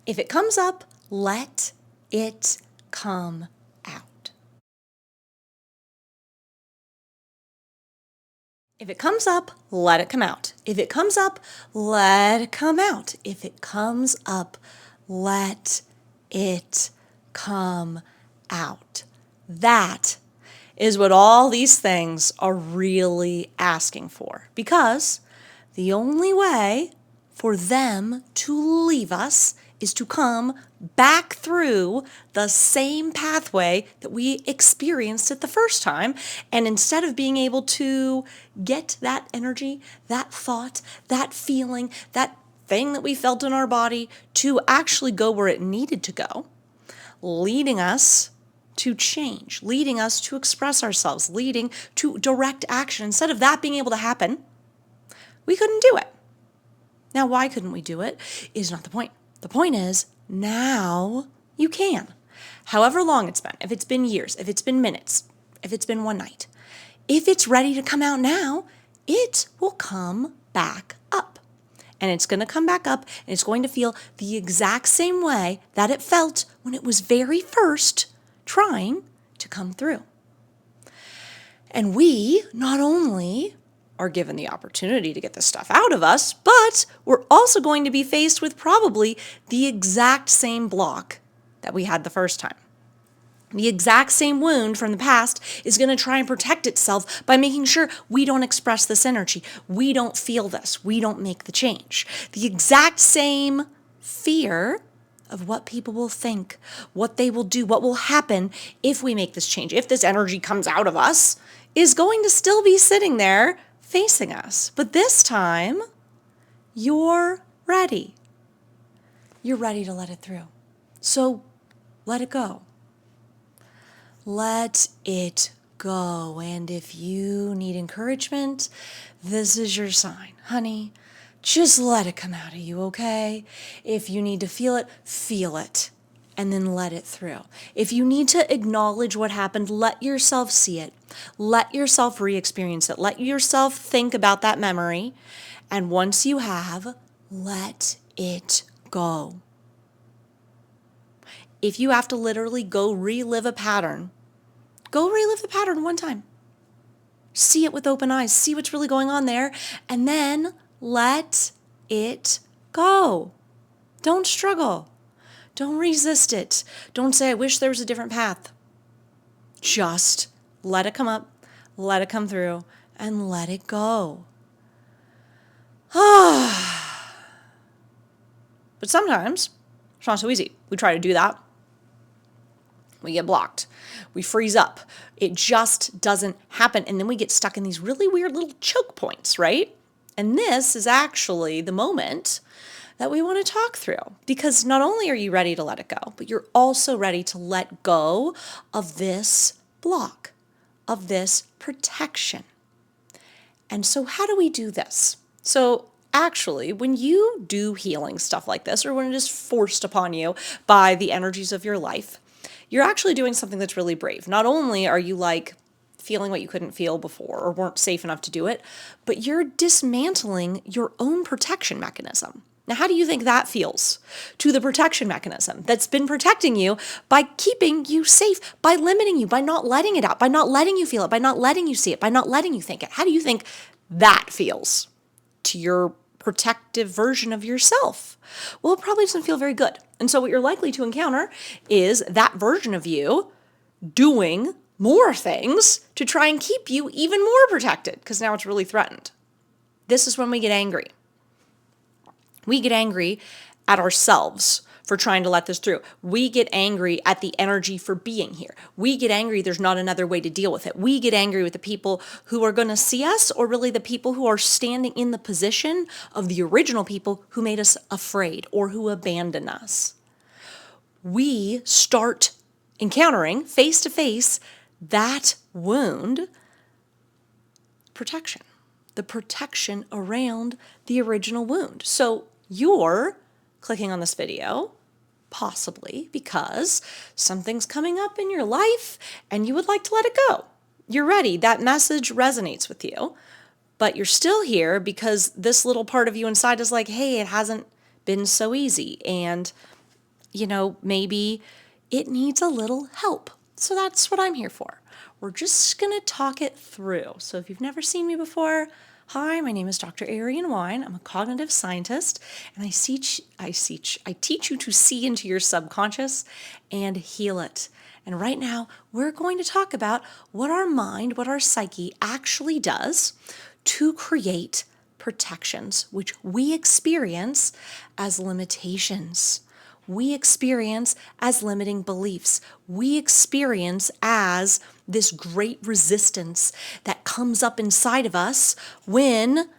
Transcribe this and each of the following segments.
If it comes up, let it come out. If it comes up, let it come out. If it comes up, let it come out. If it comes up, let it come out. That is what all these things are really asking for, because the only way for them to leave us is to come back through the same pathway that we experienced it the first time. And instead of being able to get that energy, that thought, that feeling, that thing that we felt in our body to actually go where it needed to go, leading us to change, leading us to express ourselves, leading to direct action. Instead of that being able to happen, we couldn't do it. Now, why couldn't we do it is not the point. The point is, now you can. However long it's been, if it's been years, if it's been minutes, if it's been one night, if it's ready to come out now, it will come back up. And it's going to come back up, and it's going to feel the exact same way that it felt when it was very first trying to come through. And we not only are given the opportunity to get this stuff out of us, but we're also going to be faced with probably the exact same block that we had the first time. The exact same wound from the past is going to try and protect itself by making sure we don't express this energy, we don't feel this, we don't make the change. The exact same fear of what people will think, what they will do, what will happen if we make this change, if this energy comes out of us, is going to still be sitting there facing us. But this time, you're ready. You're ready to let it through. So let it go. Let it go. And if you need encouragement, this is your sign. Honey, just let it come out of you, okay? If you need to feel it, and then let it through. If you need to acknowledge what happened, let yourself see it. Let yourself re-experience it. Let yourself think about that memory. And once you have, let it go. If you have to literally go relive the pattern one time. See it with open eyes. See what's really going on there. And then let it go. Don't struggle. Don't resist it. Don't say, I wish there was a different path. Just let it come up, let it come through, and let it go. But sometimes it's not so easy. We try to do that. We get blocked. We freeze up. It just doesn't happen. And then we get stuck in these really weird little choke points, right? And this is actually the moment that we want to talk through, because not only are you ready to let it go, but you're also ready to let go of this block, of this protection. And so how do we do this? So actually, when you do healing stuff like this, or when it is forced upon you by the energies of your life, you're actually doing something that's really brave. Not only are you feeling what you couldn't feel before or weren't safe enough to do it, but you're dismantling your own protection mechanism. Now, how do you think that feels to the protection mechanism that's been protecting you by keeping you safe, by limiting you, by not letting it out, by not letting you feel it, by not letting you see it, by not letting you think it? How do you think that feels to your protective version of yourself? Well, it probably doesn't feel very good. And so what you're likely to encounter is that version of you doing more things to try and keep you even more protected, because now it's really threatened. This is when we get angry. We get angry at ourselves for trying to let this through. We get angry at the energy for being here. We get angry there's not another way to deal with it. We get angry with the people who are going to see us, or really the people who are standing in the position of the original people who made us afraid or who abandoned us. We start encountering face to face that wound protection, the protection around the original wound. So you're clicking on this video possibly because something's coming up in your life and you would like to let it go. You're ready. That message resonates with you, but you're still here because this little part of you inside is like, hey, it hasn't been so easy. And maybe it needs a little help. So that's what I'm here for. We're just going to talk it through. So if you've never seen me before, hi, my name is Dr. Arian Wine. I'm a cognitive scientist, and I teach you to see into your subconscious and heal it. And right now, we're going to talk about what our mind, what our psyche actually does to create protections, which we experience as limitations. We experience as limiting beliefs. We experience as this great resistance that comes up inside of us when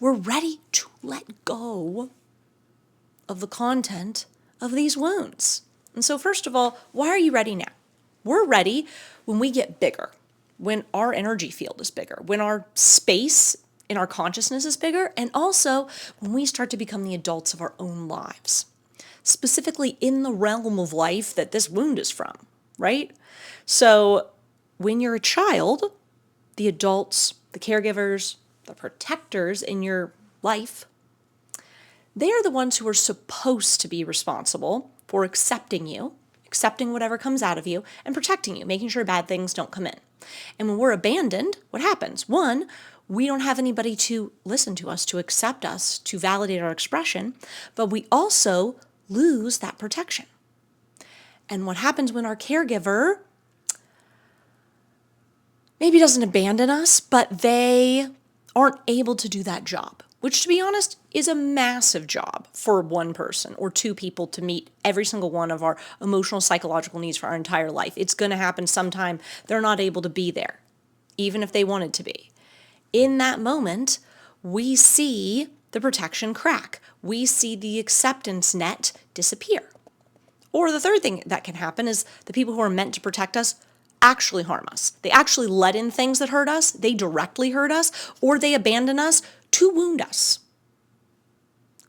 we're ready to let go of the content of these wounds. And so first of all, why are you ready now? We're ready when we get bigger, when our energy field is bigger, when our space in our consciousness is bigger, and also when we start to become the adults of our own lives. Specifically in the realm of life that this wound is from, right? So when you're a child, the adults, the caregivers, the protectors in your life, they are the ones who are supposed to be responsible for accepting you, accepting whatever comes out of you, and protecting you, making sure bad things don't come in. And when we're abandoned, what happens? One, we don't have anybody to listen to us, to accept us, to validate our expression, but we also lose that protection. And what happens when our caregiver maybe doesn't abandon us, but they aren't able to do that job, which, to be honest, is a massive job for one person or two people to meet every single one of our emotional, psychological needs for our entire life. It's going to happen sometime. They're not able to be there, even if they wanted to be. In that moment, we see the protection crack. We see the acceptance net disappear. Or the third thing that can happen is the people who are meant to protect us actually harm us. They actually let in things that hurt us, they directly hurt us, or they abandon us to wound us.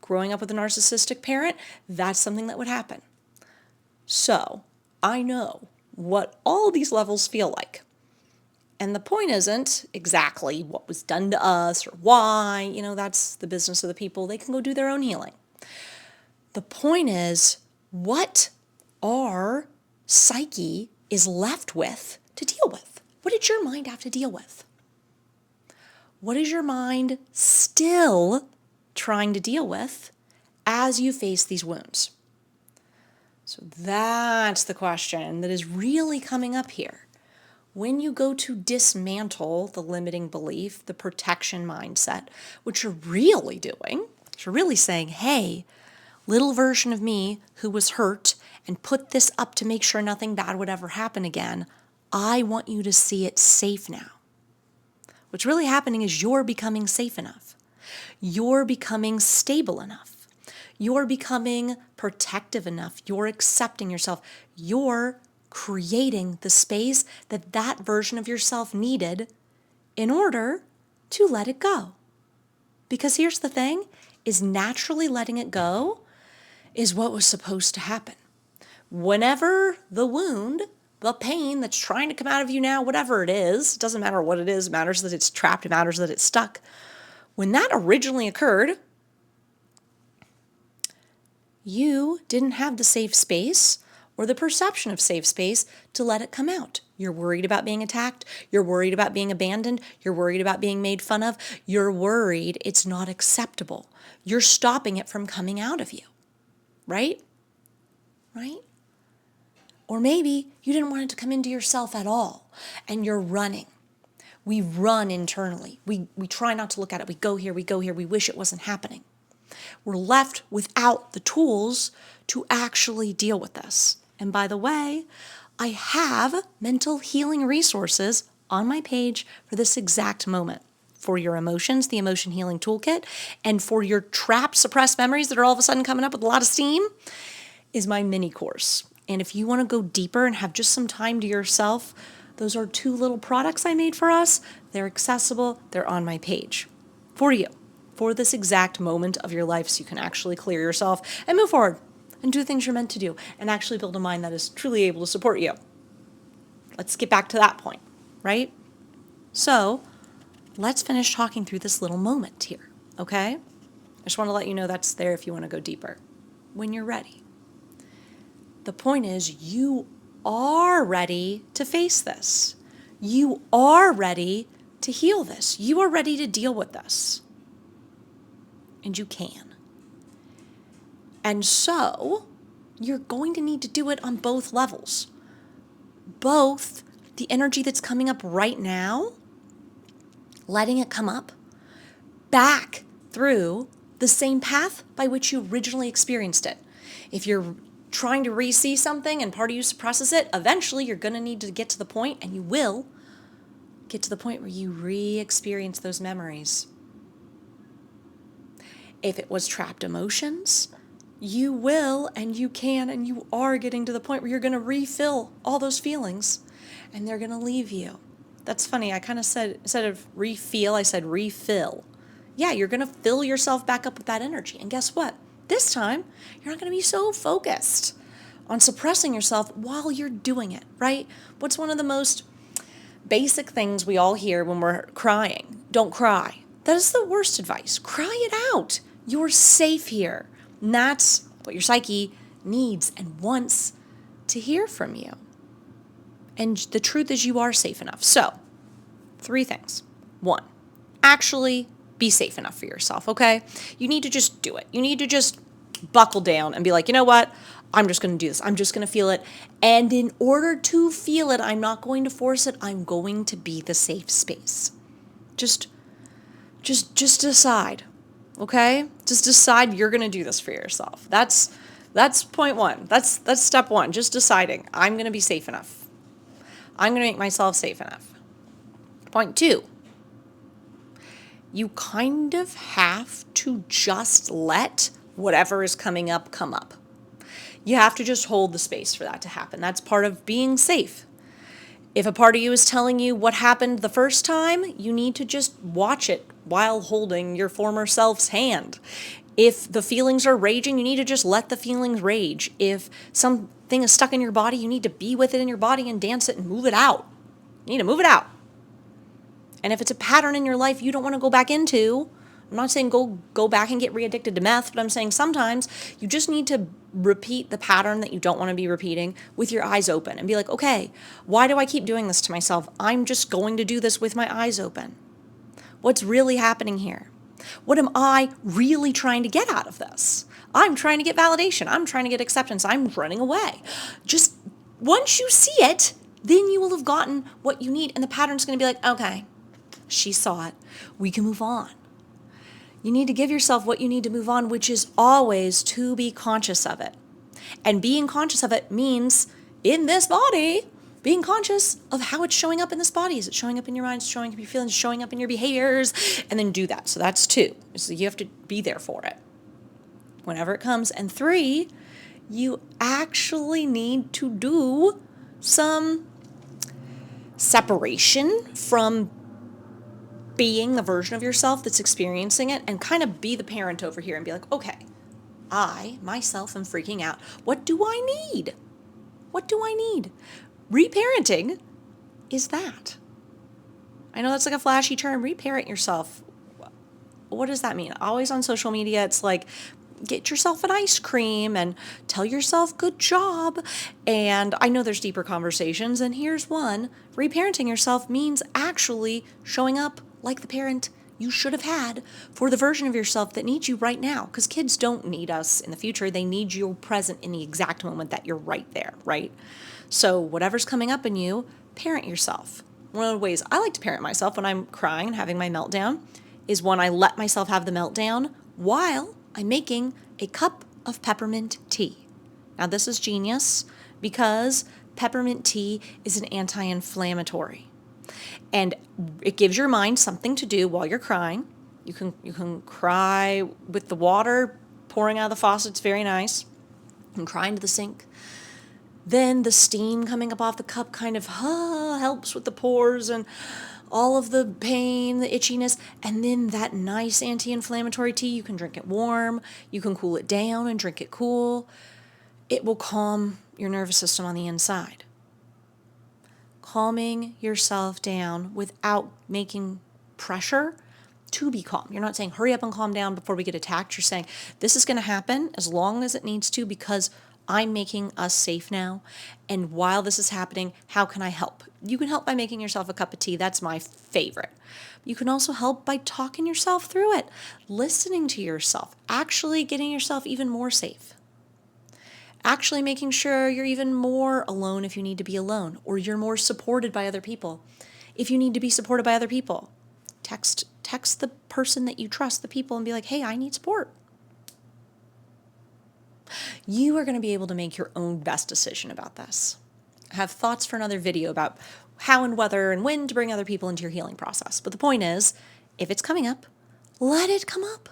Growing up with a narcissistic parent, that's something that would happen. So, I know what all these levels feel like. And the point isn't exactly what was done to us or why, that's the business of the people. They can go do their own healing. The point is what our psyche is left with to deal with. What did your mind have to deal with? What is your mind still trying to deal with as you face these wounds? So that's the question that is really coming up here. When you go to dismantle the limiting belief, the protection mindset, what you're really doing is you're really saying, hey, little version of me who was hurt and put this up to make sure nothing bad would ever happen again, I want you to see it safe now. What's really happening is you're becoming safe enough. You're becoming stable enough. You're becoming protective enough. You're accepting yourself. You're creating the space that that version of yourself needed in order to let it go. Because here's the thing, is naturally letting it go is what was supposed to happen. Whenever the wound, the pain that's trying to come out of you now, whatever it is, doesn't matter what it is, it matters that it's trapped, it matters that it's stuck. When that originally occurred, you didn't have the safe space or the perception of safe space to let it come out. You're worried about being attacked. You're worried about being abandoned. You're worried about being made fun of. You're worried it's not acceptable. You're stopping it from coming out of you, right? Right? Or maybe you didn't want it to come into yourself at all, and you're running. We run internally. We try not to look at it. We go here, we wish it wasn't happening. We're left without the tools to actually deal with this. And by the way, I have mental healing resources on my page for this exact moment. For your emotions, the Emotion Healing Toolkit, and for your trapped, suppressed memories that are all of a sudden coming up with a lot of steam, is my mini course. And if you want to go deeper and have just some time to yourself, those are 2 little products I made for us. They're accessible. They're on my page for you, for this exact moment of your life, so you can actually clear yourself and move forward and do things you're meant to do and actually build a mind that is truly able to support you. Let's get back to that point, right? So let's finish talking through this little moment here, okay? I just want to let you know that's there if you want to go deeper when you're ready. The point is, you are ready to face this. You are ready to heal this. You are ready to deal with this. And you can. And so, you're going to need to do it on both levels. Both the energy that's coming up right now, letting it come up, back through the same path by which you originally experienced it. If you're trying to re-see something and part of you suppresses it, eventually you're going to need to get to the point, and you will get to the point where you re-experience those memories. If it was trapped emotions, you will and you can and you are getting to the point where you're going to refill all those feelings and they're going to leave you. That's funny. I kind of said, instead of refeel, I said refill. Yeah, you're going to fill yourself back up with that energy. And guess what? This time, you're not going to be so focused on suppressing yourself while you're doing it, right? What's one of the most basic things we all hear when we're crying? Don't cry. That is the worst advice. Cry it out. You're safe here. And that's what your psyche needs and wants to hear from you. And the truth is you are safe enough. So, 3 things. 1, actually be safe enough for yourself, okay? You need to just do it. You need to just buckle down and be like, you know what? I'm just going to do this. I'm just going to feel it. And in order to feel it, I'm not going to force it. I'm going to be the safe space. Just decide, okay? Just decide you're going to do this for yourself. That's point 1. That's step 1. Just deciding I'm going to be safe enough. I'm going to make myself safe enough. Point 2. You kind of have to just let whatever is coming up come up. You have to just hold the space for that to happen. That's part of being safe. If a part of you is telling you what happened the first time, you need to just watch it while holding your former self's hand. If the feelings are raging, you need to just let the feelings rage. If something is stuck in your body, you need to be with it in your body and dance it and move it out. You need to move it out. And if it's a pattern in your life you don't want to go back into, I'm not saying go back and get re-addicted to meth, but I'm saying sometimes you just need to repeat the pattern that you don't want to be repeating with your eyes open and be like, okay, why do I keep doing this to myself? I'm just going to do this with my eyes open. What's really happening here? What am I really trying to get out of this? I'm trying to get validation. I'm trying to get acceptance. I'm running away. Just once you see it, then you will have gotten what you need. And the pattern's going to be like, okay, she saw it. We can move on. You need to give yourself what you need to move on, which is always to be conscious of it. And being conscious of it means in this body, being conscious of how it's showing up in this body. Is it showing up in your mind? Is it showing up in your feelings? Showing up in your behaviors? And then do that. So that's 2. So you have to be there for it whenever it comes. And 3, you actually need to do some separation from being the version of yourself that's experiencing it and kind of be the parent over here and be like, okay, I, myself, am freaking out. What do I need? What do I need? Reparenting is that. I know that's like a flashy term, reparent yourself. What does that mean? Always on social media, it's like, get yourself an ice cream and tell yourself good job. And I know there's deeper conversations, and here's one. Reparenting yourself means actually showing up like the parent you should have had for the version of yourself that needs you right now. Because kids don't need us in the future. They need you present in the exact moment that you're right there, right? So whatever's coming up in you, parent yourself. One of the ways I like to parent myself when I'm crying and having my meltdown is when I let myself have the meltdown while I'm making a cup of peppermint tea. Now this is genius because peppermint tea is an anti-inflammatory. And it gives your mind something to do while you're crying. You can cry with the water pouring out of the faucet. It's very nice. You can cry into the sink. Then the steam coming up off the cup kind of helps with the pores and all of the pain, the itchiness. And then that nice anti-inflammatory tea, you can drink it warm. You can cool it down and drink it cool. It will calm your nervous system on the inside. Calming yourself down without making pressure to be calm. You're not saying, hurry up and calm down before we get attacked. You're saying, this is going to happen as long as it needs to because I'm making us safe now. And while this is happening, how can I help? You can help by making yourself a cup of tea. That's my favorite. You can also help by talking yourself through it, listening to yourself, actually getting yourself even more safe. Actually making sure you're even more alone if you need to be alone, or you're more supported by other people if you need to be supported by other people. Text the person that you trust, the people, and be like, hey, I need support. You are going to be able to make your own best decision about this. I have thoughts for another video about how and whether and when to bring other people into your healing process. But the point is, if it's coming up, let it come up.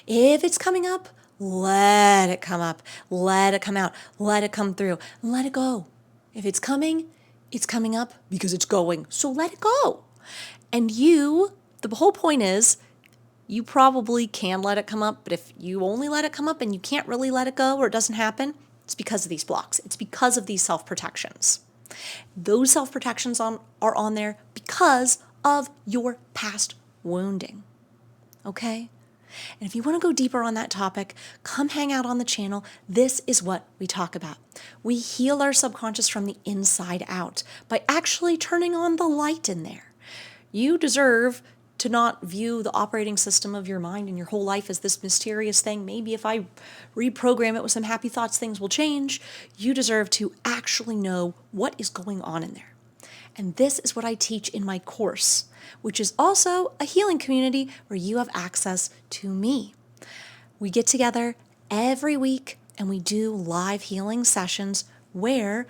If it's coming up, let it come up. Let it come out. Let it come through. Let it go. If it's coming up because it's going. So let it go. And the whole point is, you probably can let it come up, but if you only let it come up and you can't really let it go or it doesn't happen, it's because of these blocks. It's because of these self-protections. Those self-protections are on there because of your past wounding. Okay? And if you want to go deeper on that topic, come hang out on the channel. This is what we talk about. We heal our subconscious from the inside out by actually turning on the light in there. You deserve to not view the operating system of your mind and your whole life as this mysterious thing. Maybe if I reprogram it with some happy thoughts, things will change. You deserve to actually know what is going on in there. And this is what I teach in my course, which is also a healing community where you have access to me. We get together every week and we do live healing sessions where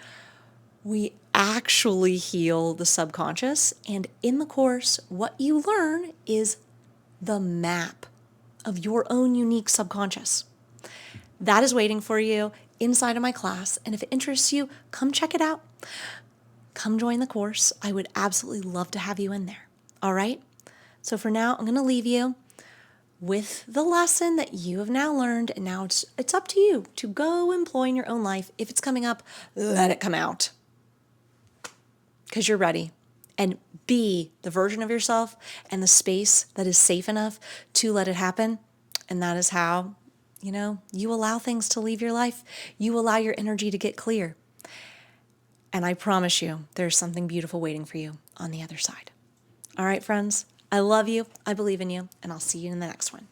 we actually heal the subconscious. And in the course, what you learn is the map of your own unique subconscious. That is waiting for you inside of my class. And if it interests you, come check it out. Come join the course. I would absolutely love to have you in there. All right? So for now, I'm going to leave you with the lesson that you have now learned. And now it's up to you to go employ in your own life. If it's coming up, let it come out. Because you're ready. And be the version of yourself and the space that is safe enough to let it happen. And that is how, you allow things to leave your life. You allow your energy to get clear. And I promise you, there's something beautiful waiting for you on the other side. All right, friends, I love you. I believe in you. And I'll see you in the next one.